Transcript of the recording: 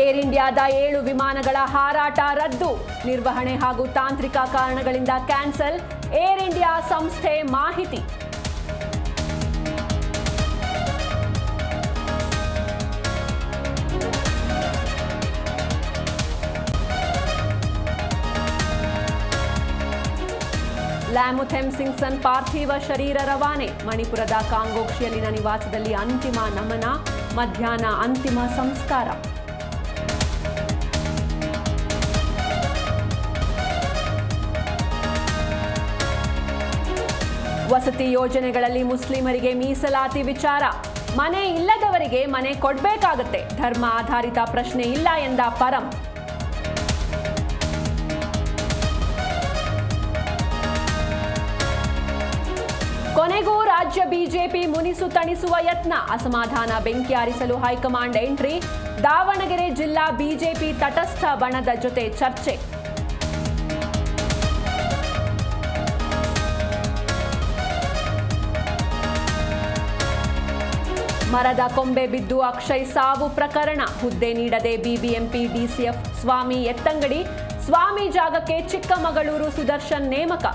Air ಇಂಡಿಯಾದ 7 ವಿಮಾನಗಳ ಹಾರಾಟ ರದ್ದು, ನಿರ್ವಹಣೆ ಹಾಗೂ ತಾಂತ್ರಿಕ ಕಾರಣಗಳಿಂದ ಕ್ಯಾನ್ಸಲ್, ಏರ್ ಇಂಡಿಯಾ ಸಂಸ್ಥೆ ಮಾಹಿತಿ. ಲ್ಯಾಮುಥೆಮ್ ಸಿಂಗ್ಸನ್ ಪಾರ್ಥಿವ ಶರೀರ ರವಾನೆ, ಮಣಿಪುರದ ಕಾಂಗೋಕ್ಷಿಯಲ್ಲಿನ ನಿವಾಸದಲ್ಲಿ ಅಂತಿಮ ನಮನ, ಮಧ್ಯಾಹ್ನ ಅಂತಿಮ ಸಂಸ್ಕಾರ. ವಸತಿ ಯೋಜನೆಗಳಲ್ಲಿ ಮುಸ್ಲಿಮರಿಗೆ ಮೀಸಲಾತಿ ವಿಚಾರ, ಮನೆ ಇಲ್ಲದವರಿಗೆ ಮನೆ ಕೊಡಬೇಕಾಗುತ್ತೆ, ಧರ್ಮ ಆಧಾರಿತ ಪ್ರಶ್ನೆ ಇಲ್ಲ ಎಂದ ಪರಂ. ಕೊನೆಗೂ ರಾಜ್ಯ ಬಿಜೆಪಿ ಮುನಿಸು ತಣಿಸುವ ಯತ್ನ, ಅಸಮಾಧಾನ ಬೆಂಕಿ ಆರಿಸಲು ಹೈಕಮಾಂಡ್ ಎಂಟ್ರಿ, ದಾವಣಗೆರೆ ಜಿಲ್ಲಾ ಬಿಜೆಪಿ ತಟಸ್ಥ ಬಣದ ಜೊತೆ ಚರ್ಚೆ. ಮರದ ಕೊಂಬೆ ಬಿದ್ದು ಅಕ್ಷಯ್ ಸಾವು ಪ್ರಕರಣ, ಹುದ್ದೆ ನೀಡದೆ ಬಿಬಿಎಂಪಿ ಡಿಸಿಎಫ್ ಸ್ವಾಮಿ ಎತ್ತಂಗಡಿ, ಸ್ವಾಮಿ ಜಾಗಕ್ಕೆ ಚಿಕ್ಕಮಗಳೂರು ಸುದರ್ಶನ್ ನೇಮಕ.